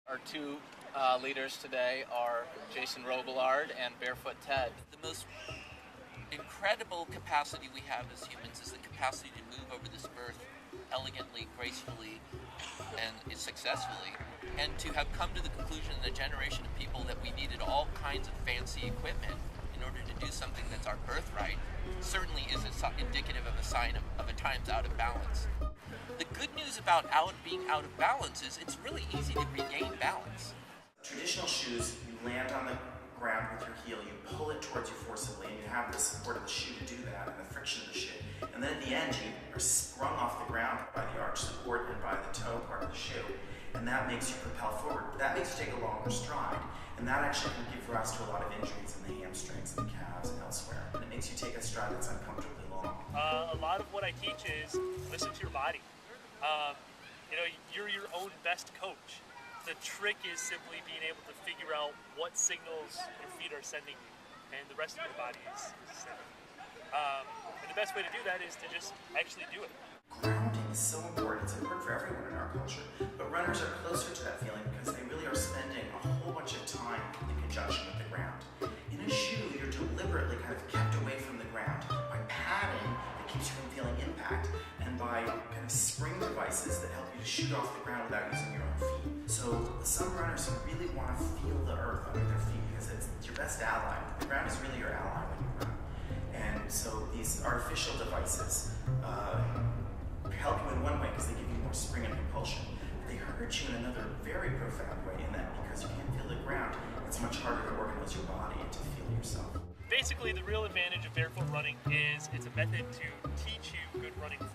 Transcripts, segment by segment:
Our two leaders today are Jason Robillard and Barefoot Ted. The most incredible capacity we have as humans is the capacity to move over this earth elegantly, gracefully, and successfully. And to have come to the conclusion in a generation of people that we needed all kinds of fancy equipment in order to do something that's our birthright certainly is indicative of a sign of a times out of balance. The good news about being out of balance is it's really easy to regain balance. Traditional shoes, you land on the ground with your heel, you pull it towards you forcibly, and you have the support of the shoe to do that, and the friction of the shoe. And then at the end, you are sprung off the ground by the arch support and by the toe part of the shoe. And that makes you propel forward. That makes you take a longer stride. And that actually can give rise to a lot of injuries in the hamstrings and the calves and elsewhere. And it makes you take a stride that's uncomfortably long. A lot of what I teach is listen to your body. You're your own best coach. The trick is simply being able to figure out what signals your feet are sending you, and the rest of your body is sending. And the best way to do that is to just actually do it. Grounding is so important. It's important for everyone in our culture, but runners are closer to that feeling because they really are spending a whole bunch of time in conjunction with the ground. In a shoe, you're deliberately kind of kept away from the ground by padding that keeps you from feeling impact, and by kind of spring devices that help you to shoot off the ground without using your own feet. So some runners who really want to feel the earth under their feet because it's your best ally. The ground is really your ally when you run. And so these artificial devices help you in one way because they give you more spring and propulsion. But they hurt you in another very profound way in that because you can't feel the ground, it's much harder to organize your body and to feel yourself. Basically, the real advantage of barefoot running is it's a method to teach you good running form.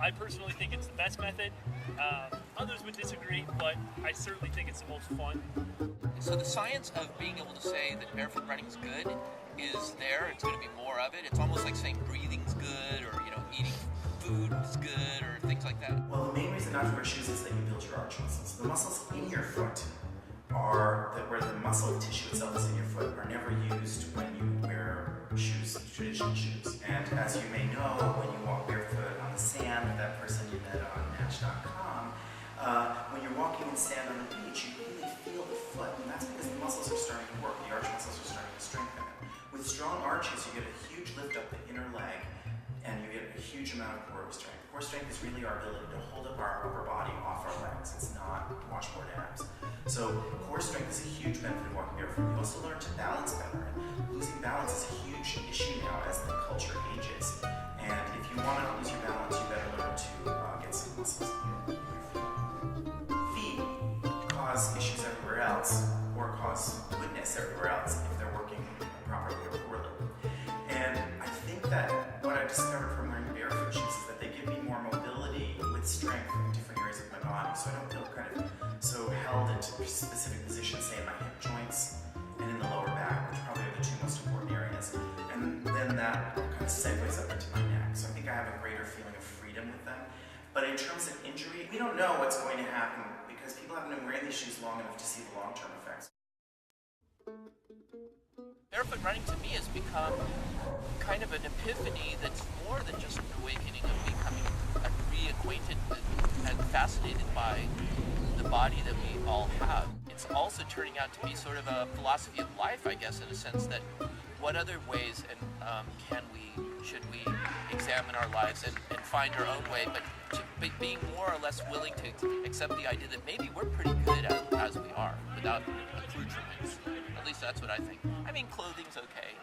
I personally think it's the best method. Others would disagree, but I certainly think it's the most fun. So the science of being able to say that barefoot running is good is there. It's going to be more of it. It's almost like saying breathing's good, or eating food is good, or things like that. Well, the main reason not to wear shoes is that you build your arch muscles. The muscles in your foot where the muscle tissue itself is in your foot are never used when you wear shoes, traditional shoes. And as you may know, when you walk barefoot on the sand, that person you met on Match.com, when you're walking in sand on the beach, you really feel the foot, and that's because the muscles are starting to work. The arch muscles are starting to strengthen. With strong arches, you get a huge lift up the inner leg, and you get a huge amount of core strength. Core strength is really our ability to hold up our upper body off our legs. It's not washboard abs. So core strength is a huge benefit of walking barefoot. You also learn to balance better. And losing balance is a huge issue now as the culture ages. And if you want to lose your balance, you better learn to get some muscles in your feet. Feet cause issues everywhere else, or cause goodness everywhere else if they're working properly or poorly. And I think that what I've discovered from wearing barefoot shoes is that they give me more mobility with strength in different areas of my body, so I don't feel kind of so held into specific positions, say in my hip joints and in the lower back, which probably are the two most important areas. And then that kind of segues up into my neck. So I think I have a greater feeling of freedom with them. But in terms of injury, we don't know what's going to happen because people haven't been wearing these shoes long enough to see the long-term effects. Barefoot running to me has become kind of an epiphany that's more than just an awakening of becoming reacquainted and fascinated by the body that we all have. It's also turning out to be sort of a philosophy of life, I guess, in a sense that what other ways should we examine our lives and find our own way, but being more or less willing to accept the idea that maybe we're pretty good as we are without accoutrements. At least that's what I think. I mean, clothing's okay.